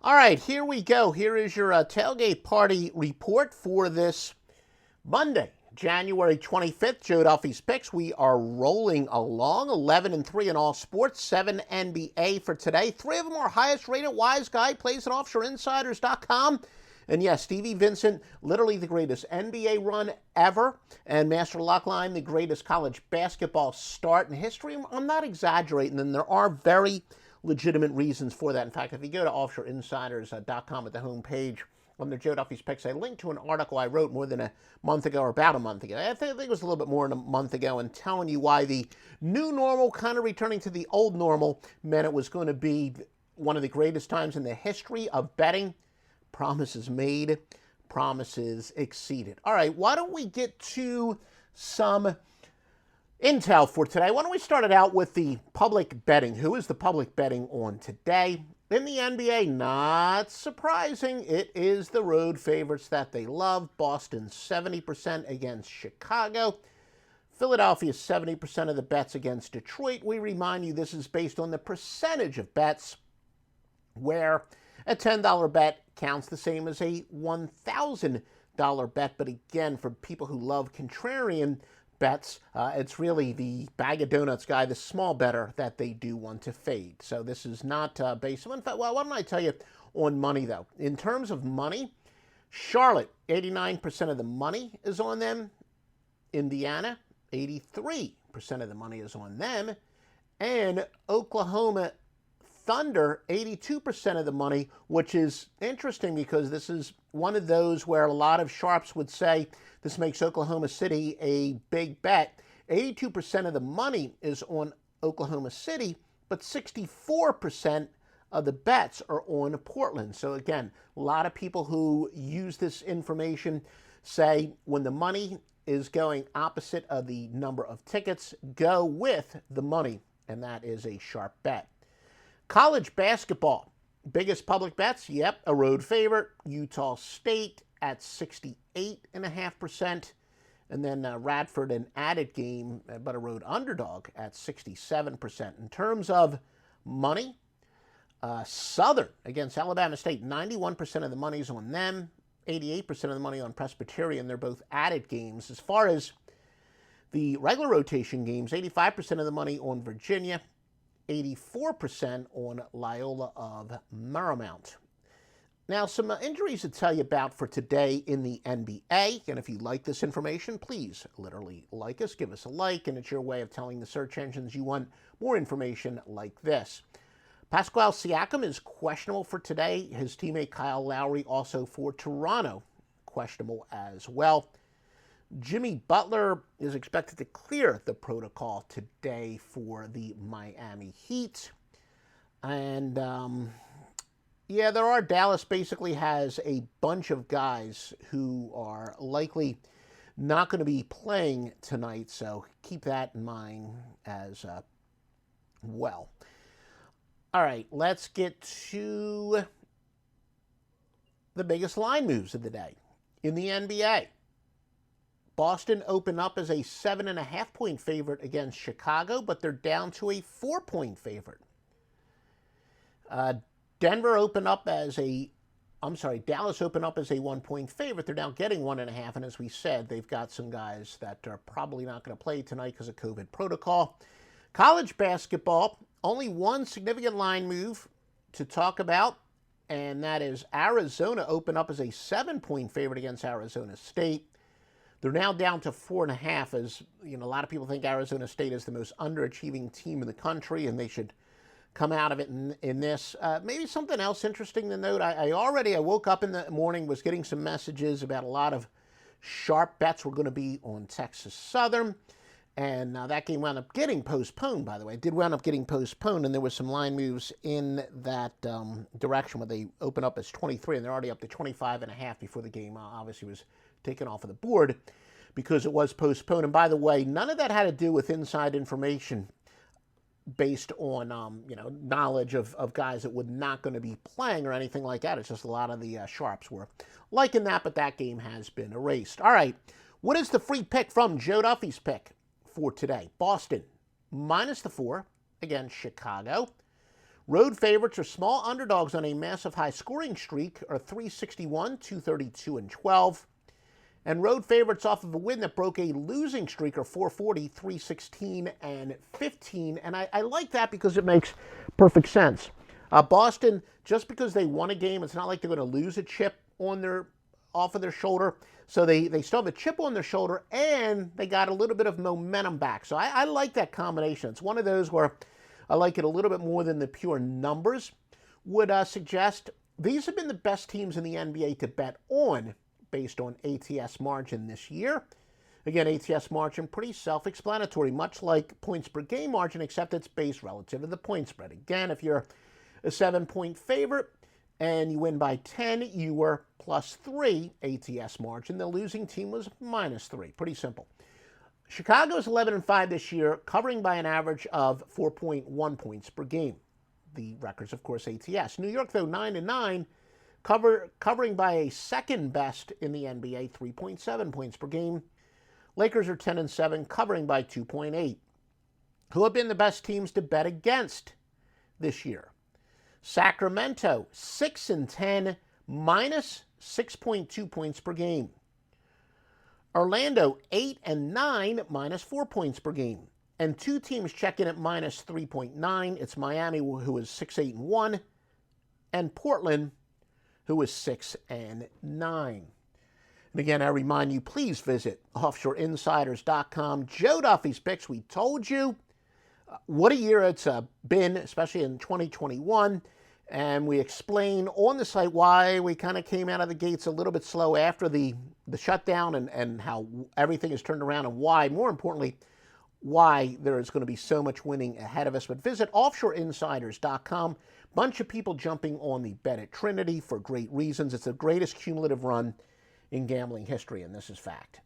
All right, here we go. Here is your tailgate party report for this Monday, January 25th. Joe Duffy's picks. We are rolling along 11-3 in all sports, 7 NBA for today. 3 of them are highest rated. Wise guy plays at offshoreinsiders.com. And yes, Stevie Vincent, literally the greatest NBA run ever. And MasterLockLine, the greatest college basketball start in history. I'm not exaggerating, and there are very legitimate reasons for that. In fact, if you go to offshoreinsiders.com at the homepage under Joe Duffy's picks, I linked to an article I wrote more than a month ago, or about a month ago. I think it was a little bit more than a month ago, and telling you why the new normal, kind of returning to the old normal, meant it was going to be one of the greatest times in the history of betting. Promises made, promises exceeded. All right, why don't we get to some intel for today? Why don't we start it out with the public betting? Who is the public betting on today? In the NBA, not surprising, it is the road favorites that they love. Boston 70% against Chicago. Philadelphia 70% of the bets against Detroit. We remind you this is based on the percentage of bets, where a $10 bet counts the same as a $1,000 bet. But again, for people who love contrarian bets, it's really the bag of donuts guy, the small better, that they do want to fade. So this is not based on, in fact, well, why don't I tell you on money, though? In terms of money, Charlotte, 89% of the money is on them. Indiana, 83% of the money is on them. And Oklahoma Thunder, 82% of the money, which is interesting because this is one of those where a lot of sharps would say this makes Oklahoma City a big bet. 82% of the money is on Oklahoma City, but 64% of the bets are on Portland. So again, a lot of people who use this information say when the money is going opposite of the number of tickets, go with the money, and that is a sharp bet. College basketball, biggest public bets, yep, a road favorite, Utah State at 68.5%, and then Radford, an added game, but a road underdog at 67%. In terms of money, Southern against Alabama State, 91% of the money is on them, 88% of the money on Presbyterian. They're both added games. As far as the regular rotation games, 85% of the money on Virginia, 84% on Loyola of Marymount. Now, some injuries to tell you about for today in the NBA. And if you like this information, please literally like us, give us a like, and it's your way of telling the search engines you want more information like this. Pascal Siakam is questionable for today. His teammate Kyle Lowry also for Toronto, questionable as well. Jimmy Butler is expected to clear the protocol today for the Miami Heat. And, yeah, Dallas basically has a bunch of guys who are likely not going to be playing tonight, so keep that in mind as well. All right, let's get to the biggest line moves of the day. In the NBA, Boston opened up as a 7.5-point favorite against Chicago, but they're down to a 4-point favorite. Dallas opened up as a 1-point favorite. They're now getting 1.5, and as we said, they've got some guys that are probably not going to play tonight because of COVID protocol. College basketball, only one significant line move to talk about, and that is Arizona opened up as a 7-point favorite against Arizona State. They're now down to 4.5, as you know, a lot of people think Arizona State is the most underachieving team in the country, and they should come out of it in this. Maybe something else interesting to note. I woke up in the morning, was getting some messages about a lot of sharp bets were going to be on Texas Southern, and that game wound up getting postponed, by the way. It did wound up getting postponed, and there was some line moves in that direction where they opened up as 23, and they're already up to 25.5 before the game obviously was taken off of the board because it was postponed. And by the way, none of that had to do with inside information based on knowledge of guys that were not going to be playing or anything like that. It's just a lot of the sharps were liking that, but that game has been erased. All right, what is the free pick from Joe Duffy's pick for today? Boston -4 against Chicago. Road favorites are small underdogs on a massive high scoring streak are 361, 232, and 12. And road favorites off of a win that broke a losing streak are 440, 316, and 15. And I like that because it makes perfect sense. Boston, just because they won a game, it's not like they're going to lose a chip off of their shoulder. So they still have a chip on their shoulder, and they got a little bit of momentum back. So I like that combination. It's one of those where I like it a little bit more than the pure numbers would suggest. These have been the best teams in the NBA to bet on based on ATS margin this year. Again, ATS margin, pretty self-explanatory, much like points per game margin, except it's based relative to the point spread. Again, if you're a 7-point favorite and you win by 10, you were +3 ATS margin. The losing team was -3. Pretty simple. Chicago's 11-5 this year, covering by an average of 4.1 points per game. The record's, of course, ATS. New York, though, 9-9, covering by a second best in the NBA, 3.7 points per game. Lakers are 10-7, covering by 2.8. Who have been the best teams to bet against this year? Sacramento, 6-10, -6.2 points per game. Orlando, 8-9, -4 points per game. And two teams check in at -3.9. It's Miami, who is 6-8-1, and Portland, who is 6-9. And again, I remind you, please visit offshoreinsiders.com. Joe Duffy's picks. We told you what a year it's been, especially in 2021. And we explain on the site why we kind of came out of the gates a little bit slow after the shutdown and how everything has turned around and why, more importantly, why there is going to be so much winning ahead of us. But visit offshoreinsiders.com. Bunch of people jumping on the bet at Trinity for great reasons. It's the greatest cumulative run in gambling history, and this is fact.